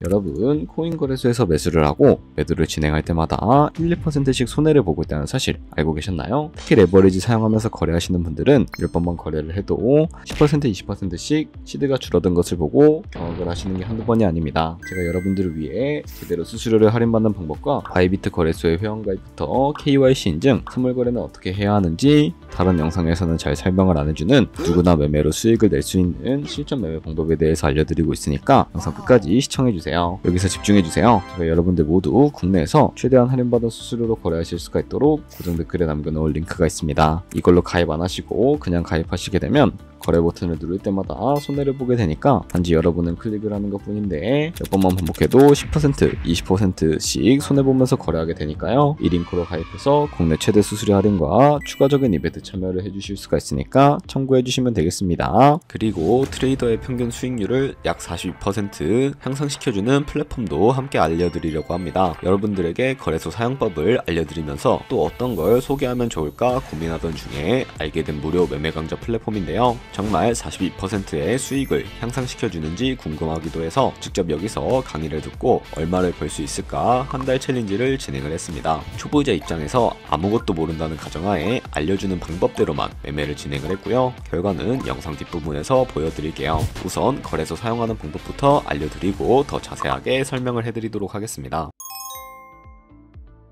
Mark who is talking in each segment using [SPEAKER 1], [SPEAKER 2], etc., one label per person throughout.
[SPEAKER 1] 여러분, 코인 거래소에서 매수를 하고 매도를 진행할 때마다 1, 2%씩 손해를 보고 있다는 사실 알고 계셨나요? 특히 레버리지 사용하면서 거래하시는 분들은 몇 번만 거래를 해도 10%, 20%씩 시드가 줄어든 것을 보고 경악을 하시는 게 한두 번이 아닙니다. 제가 여러분들을 위해 제대로 수수료를 할인받는 방법과 바이비트 거래소의 회원가입부터 KYC 인증, 선물 거래는 어떻게 해야 하는지 다른 영상에서는 잘 설명을 안 해주는 누구나 매매로 수익을 낼 수 있는 실전 매매 방법에 대해서 알려드리고 있으니까 영상 끝까지 시청해주세요. 여기서 집중해주세요. 제가 여러분들 모두 국내에서 최대한 할인받은 수수료로 거래하실 수가 있도록 고정 댓글에 남겨놓을 링크가 있습니다. 이걸로 가입 안 하시고 그냥 가입하시게 되면 거래 버튼을 누를 때마다 손해를 보게 되니까 단지 여러분은 클릭을 하는 것 뿐인데 몇 번만 반복해도 10%, 20%씩 손해보면서 거래하게 되니까요. 이 링크로 가입해서 국내 최대 수수료 할인과 추가적인 이벤트 참여를 해주실 수가 있으니까 참고해주시면 되겠습니다. 그리고 트레이더의 평균 수익률을 약 42% 향상시켜주는 플랫폼도 함께 알려드리려고 합니다. 여러분들에게 거래소 사용법을 알려드리면서 또 어떤 걸 소개하면 좋을까 고민하던 중에 알게 된 무료 매매 강좌 플랫폼인데요. 정말 42%의 수익을 향상시켜주는지 궁금하기도 해서 직접 여기서 강의를 듣고 얼마를 벌 수 있을까 한 달 챌린지를 진행을 했습니다. 초보자 입장에서 아무것도 모른다는 가정하에 알려주는 방법대로만 매매를 진행을 했고요. 결과는 영상 뒷부분에서 보여드릴게요. 우선 거래소 사용하는 방법부터 알려드리고 더 자세하게 설명을 해드리도록 하겠습니다.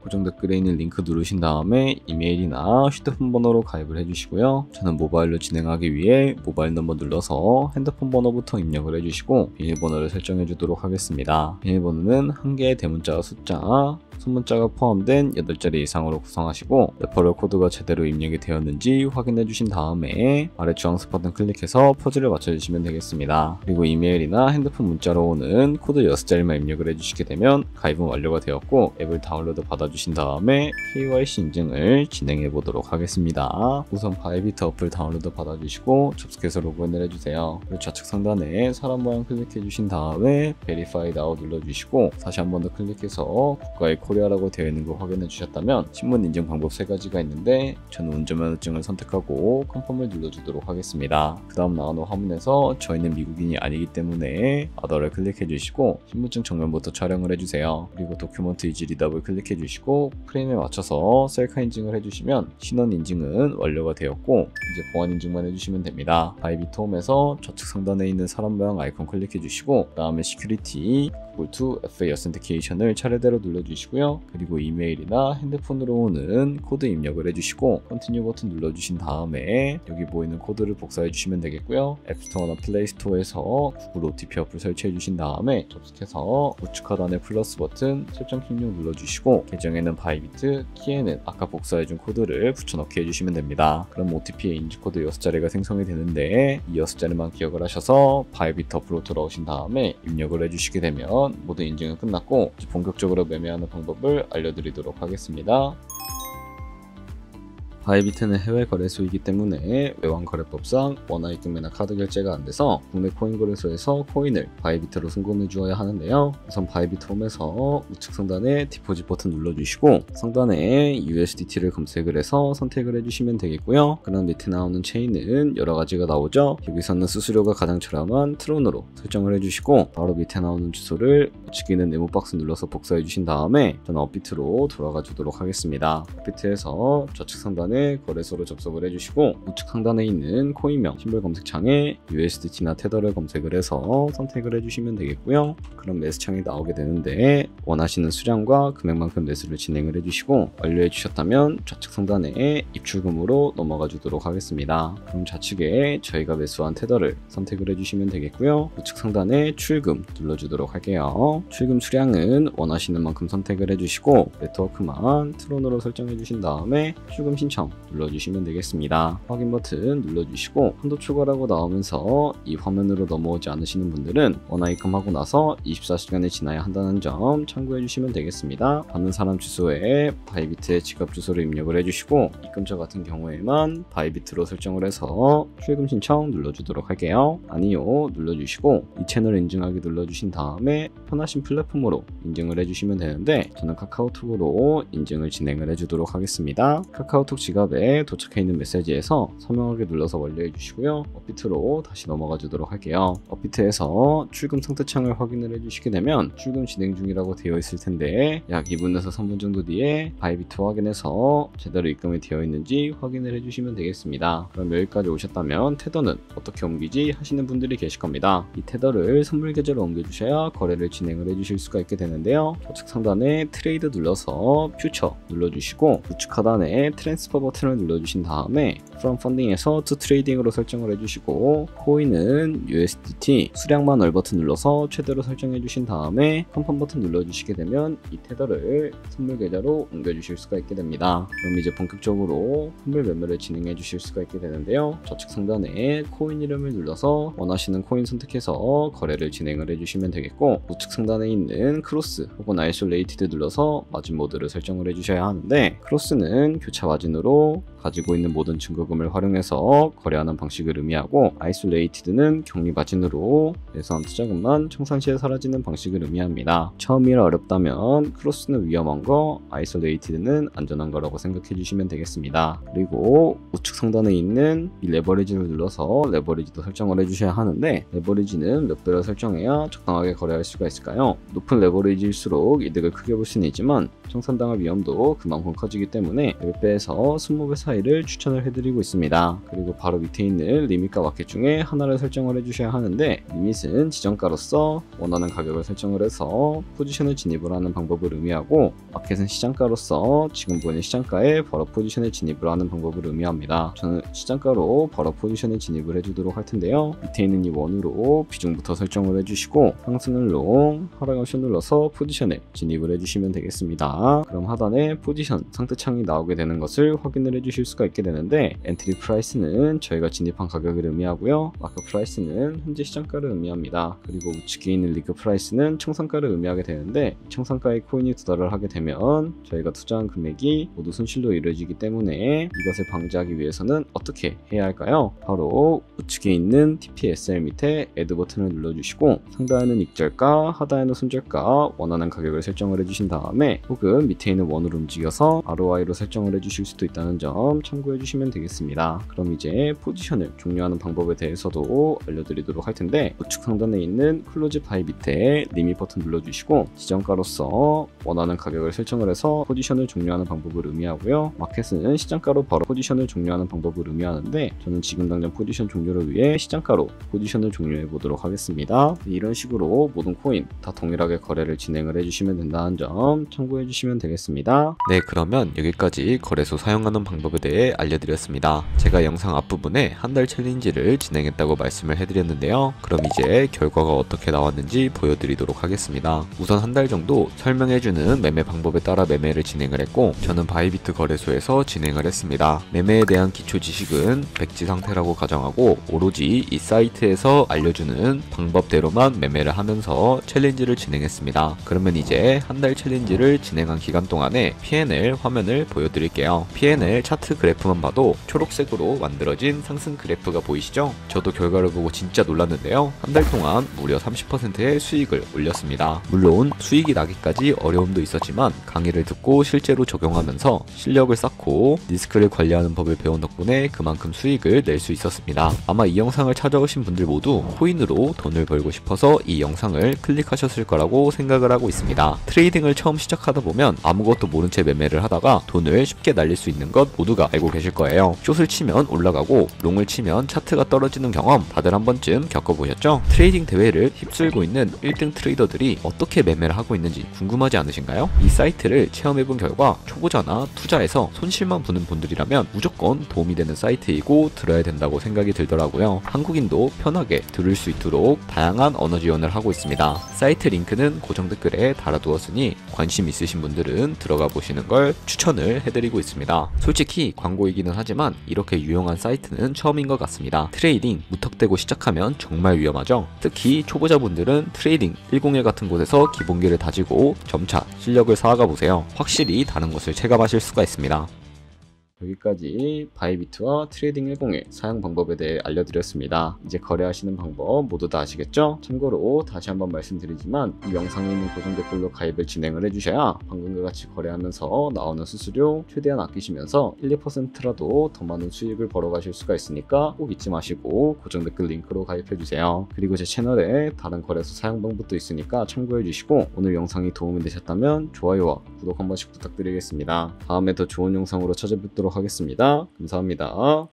[SPEAKER 1] 고정 댓글에 있는 링크 누르신 다음에 이메일이나 휴대폰 번호로 가입을 해주시고요. 저는 모바일로 진행하기 위해 모바일 넘버 눌러서 핸드폰 번호부터 입력을 해주시고 비밀번호를 설정해 주도록 하겠습니다. 비밀번호는 한 개의 대문자와 숫자, 소문자가 포함된 8자리 이상으로 구성하시고 레퍼럴 코드가 제대로 입력이 되었는지 확인해 주신 다음에 아래 주황색 버튼 클릭해서 퍼즐을 맞춰주시면 되겠습니다. 그리고 이메일이나 핸드폰 문자로 오는 코드 6자리만 입력을 해주시게 되면 가입은 완료가 되었고 앱을 다운로드 받아주신 다음에 KYC 인증을 진행해 보도록 하겠습니다. 우선 바이비트 어플 다운로드 받아주시고 접속해서 로그인을 해주세요. 그리고 좌측 상단에 사람 모양 클릭해 주신 다음에 Verify Now 눌러주시고 다시 한 번 더 클릭해서 국가의 코리아라고 되어 있는 거 확인해 주셨다면 신문 인증 방법 3가지가 있는데 저는 운전면허증을 선택하고 컨펌을 눌러주도록 하겠습니다. 그 다음 나오는 화면에서 저희는 미국인이 아니기 때문에 아더를 클릭해 주시고 신분증 정면부터 촬영을 해주세요. 그리고 도큐먼트 이지 리더블 클릭해 주시고 프레임에 맞춰서 셀카 인증을 해주시면 신원 인증은 완료가 되었고 이제 보안 인증만 해주시면 됩니다. 바이비트 홈에서 좌측 상단에 있는 사람 모양 아이콘 클릭해 주시고 그 다음에 시큐리티 to FA 어센티케이션을 차례대로 눌러주시고요. 그리고 이메일이나 핸드폰으로 오는 코드 입력을 해주시고 컨티뉴 버튼 눌러주신 다음에 여기 보이는 코드를 복사해 주시면 되겠고요. 앱스토어나 플레이스토어에서 구글 OTP 어플 설치해 주신 다음에 접속해서 우측 하단에 플러스 버튼 설정 클릭 눌러주시고 계정에는 바이비트, 키에는 아까 복사해 준 코드를 붙여넣기 해주시면 됩니다. 그럼 OTP의 인증코드 6자리가 생성이 되는데 이 6자리만 기억을 하셔서 바이비트 어플로 돌아오신 다음에 입력을 해주시게 되면 모든 인증은 끝났고 이제 본격적으로 매매하는 방법을 알려드리도록 하겠습니다. 바이비트는 해외 거래소이기 때문에 외환거래법상 원화입금이나 카드 결제가 안 돼서 국내 코인 거래소에서 코인을 바이비트로 송금해 주어야 하는데요. 우선 바이비트 홈에서 우측 상단에 디포짓 버튼 눌러주시고 상단에 USDT를 검색을 해서 선택을 해주시면 되겠고요. 그럼 밑에 나오는 체인은 여러 가지가 나오죠. 여기서는 수수료가 가장 저렴한 트론으로 설정을 해주시고 바로 밑에 나오는 주소를 우측에 있는 네모 박스 눌러서 복사해 주신 다음에 저는 업비트로 돌아가 주도록 하겠습니다. 업비트에서 좌측 상단에 거래소로 접속을 해주시고 우측 상단에 있는 코인명 심볼 검색창에 USDT나 테더를 검색을 해서 선택을 해주시면 되겠고요. 그럼 매수창이 나오게 되는데 원하시는 수량과 금액만큼 매수를 진행을 해주시고 완료해 주셨다면 좌측 상단에 입출금으로 넘어가 주도록 하겠습니다. 그럼 좌측에 저희가 매수한 테더를 선택을 해주시면 되겠고요. 우측 상단에 출금 눌러주도록 할게요. 출금 수량은 원하시는 만큼 선택을 해주시고 네트워크만 트론으로 설정해 주신 다음에 출금 신청 눌러주시면 되겠습니다. 확인 버튼 눌러주시고 한도 초과라고 나오면서 이 화면으로 넘어오지 않으시는 분들은 원화 입금하고 나서 24시간이 지나야 한다는 점 참고해 주시면 되겠습니다. 받는 사람 주소에 바이비트의 지갑 주소를 입력을 해주시고 입금자 같은 경우에만 바이비트로 설정을 해서 출금 신청 눌러주도록 할게요. 아니요 눌러주시고 이 채널 인증하기 눌러주신 다음에 편하신 플랫폼으로 인증을 해주시면 되는데 저는 카카오톡으로 인증을 진행을 해주도록 하겠습니다. 카카오톡 지갑 지갑에 도착해 있는 메시지에서 서명하기 눌러서 완료해 주시고요. 업비트로 다시 넘어가 주도록 할게요. 업비트에서 출금 상태 창을 확인을 해주시게 되면 출금 진행 중이라고 되어 있을 텐데 약 2분에서 3분 정도 뒤에 바이비트 확인해서 제대로 입금이 되어 있는지 확인을 해주시면 되겠습니다. 그럼 여기까지 오셨다면 테더는 어떻게 옮기지 하시는 분들이 계실 겁니다. 이 테더를 선물 계좌로 옮겨주셔야 거래를 진행을 해주실 수가 있게 되는데요. 좌측 상단에 트레이드 눌러서 퓨처 눌러주시고 우측 하단에 트랜스퍼 버튼을 눌러주신 다음에 From Funding에서 To Trading으로 설정을 해주시고 코인은 USDT 수량만 월 버튼 눌러서 최대로 설정해 주신 다음에 컨펌 버튼 눌러주시게 되면 이 테더를 선물 계좌로 옮겨주실 수가 있게 됩니다. 그럼 이제 본격적으로 선물 매매를 진행해 주실 수가 있게 되는데요. 좌측 상단에 코인 이름을 눌러서 원하시는 코인 선택해서 거래를 진행을 해주시면 되겠고 우측 상단에 있는 크로스 혹은 아이솔레이티드 눌러서 마진 모드를 설정을 해주셔야 하는데 크로스는 교차 마진으로 가지고 있는 모든 증거금을 활용해서 거래하는 방식을 의미하고 아이솔레이티드는 격리 마진으로 예상 투자금만 청산시에 사라지는 방식을 의미합니다. 처음이라 어렵다면 크로스는 위험한 거, 아이솔레이티드는 안전한 거라고 생각해 주시면 되겠습니다. 그리고 우측 상단에 있는 이 레버리지를 눌러서 레버리지도 설정을 해주셔야 하는데 레버리지는 몇 배로 설정해야 적당하게 거래할 수가 있을까요? 높은 레버리지일수록 이득을 크게 볼 수는 있지만 청산당할 위험도 그만큼 커지기 때문에 10배에서 20배 사이를 추천을 해드리고 있습니다. 그리고 바로 밑에 있는 리밋과 마켓 중에 하나를 설정을 해주셔야 하는데 리밋은 지정가로서 원하는 가격을 설정을 해서 포지션을 진입을 하는 방법을 의미하고 마켓은 시장가로서 지금 보이는 시장가에 바로 포지션을 진입을 하는 방법을 의미합니다. 저는 시장가로 바로 포지션을 진입을 해주도록 할 텐데요. 밑에 있는 이 원으로 비중부터 설정을 해주시고 상승을 롱, 하락을 숏 눌러서 포지션에 진입을 해주시면 되겠습니다. 그럼 하단에 포지션 상태창이 나오게 되는 것을 확인을 해주실 수가 있게 되는데 엔트리 프라이스는 저희가 진입한 가격을 의미하고요. 마크 프라이스는 현재 시장가를 의미합니다. 그리고 우측에 있는 리그 프라이스는 청산가를 의미하게 되는데 청산가의 코인이 투자를 하게 되면 저희가 투자한 금액이 모두 손실로 이루어지기 때문에 이것을 방지하기 위해서는 어떻게 해야 할까요? 바로 우측에 있는 TPSL 밑에 애드 버튼을 눌러주시고 상단에는 익절가, 하단에는 손절가 원하는 가격을 설정을 해주신 다음에 혹은 밑에 있는 원으로 움직여서 ROI로 설정을 해주실 수도 있다는 점 참고해 주시면 되겠습니다. 그럼 이제 포지션을 종료하는 방법에 대해서도 알려드리도록 할 텐데 우측 상단에 있는 클로즈 바이 밑에 리밋 버튼 눌러주시고 지정가로서 원하는 가격을 설정을 해서 포지션을 종료하는 방법을 의미하고요. 마켓은 시장가로 바로 포지션을 종료하는 방법을 의미하는데 저는 지금 당장 포지션 종료를 위해 시장가로 포지션을 종료해 보도록 하겠습니다. 이런 식으로 모든 코인 다 동일하게 거래를 진행을 해주시면 된다는 점 참고해 주시면 되겠습니다.
[SPEAKER 2] 네, 그러면 여기까지 거래소 사용하는 방법에 대해 알려드렸습니다. 제가 영상 앞부분에 한 달 챌린지를 진행했다고 말씀을 해드렸는데요. 그럼 이제 결과가 어떻게 나왔는지 보여드리도록 하겠습니다. 우선 한 달 정도 설명해주는 매매 방법에 따라 매매를 진행을 했고 저는 바이비트 거래소에서 진행을 했습니다. 매매에 대한 기초 지식은 백지 상태라고 가정하고 오로지 이 사이트에서 알려주는 방법대로만 매매를 하면서 챌린지를 진행했습니다. 그러면 이제 한 달 챌린지를 진행한 기간 동안에 P&L 화면을 보여드릴게요. P&L 차트 그래프만 봐도 초록색으로 만들어진 상승 그래프가 보이시죠? 저도 결과를 보고 진짜 놀랐는데요. 한 달 동안 무려 30%의 수익을 올렸습니다. 물론 수익이 나기까지 어려움도 있었지만 강의를 듣고 실제로 적용하면서 실력을 쌓고 리스크를 관리하는 법을 배운 덕분에 그만큼 수익을 낼 수 있었습니다. 아마 이 영상을 찾아오신 분들 모두 코인으로 돈을 벌고 싶어서 이 영상을 클릭하셨을 거라고 생각을 하고 있습니다. 트레이딩을 처음 시작하다 보면 아무것도 모른 채 매매를 하다가 돈을 쉽게 날릴 수 있는 것 모두가 알고 계실 거예요. 숏을 치면 올라가고 롱을 치면 차트가 떨어지는 경험 다들 한 번쯤 겪어보셨죠? 트레이딩 대회를 휩쓸고 있는 1등 트레이더들이 어떻게 매매를 하고 있는지 궁금하지 않으신가요? 이 사이트를 체험해본 결과 초보자나 투자에서 손실만 보는 분들이라면 무조건 도움이 되는 사이트이고 들어야 된다고 생각이 들더라고요. 한국인도 편하게 들을 수 있도록 다양한 언어 지원을 하고 있습니다. 사이트 링크는 고정 댓글에 달아두었으니 관심 있으신 분들은 들어가 보시는 걸 추천을 해드리고 있습니다. 솔직히 광고이기는 하지만 이렇게 유용한 사이트는 처음인 것 같습니다. 트레이딩 무턱대고 시작하면 정말 위험하죠. 특히 초보자분들은 트레이딩 101 같은 곳에서 기본기를 다지고 점차 실력을 쌓아가 보세요. 확실히 다른 것을 체감하실 수가 있습니다.
[SPEAKER 1] 여기까지 바이비트와 트레이딩 101 사용 방법에 대해 알려드렸습니다. 이제 거래하시는 방법 모두 다 아시겠죠? 참고로 다시 한번 말씀드리지만 이 영상에 있는 고정 댓글로 가입을 진행을 해주셔야 방금과 같이 거래하면서 나오는 수수료 최대한 아끼시면서 1, 2%라도 더 많은 수익을 벌어가실 수가 있으니까 꼭 잊지 마시고 고정 댓글 링크로 가입해주세요. 그리고 제 채널에 다른 거래소 사용 방법도 있으니까 참고해주시고 오늘 영상이 도움이 되셨다면 좋아요와 구독 한 번씩 부탁드리겠습니다. 다음에 더 좋은 영상으로 찾아뵙도록 하겠습니다. 감사합니다.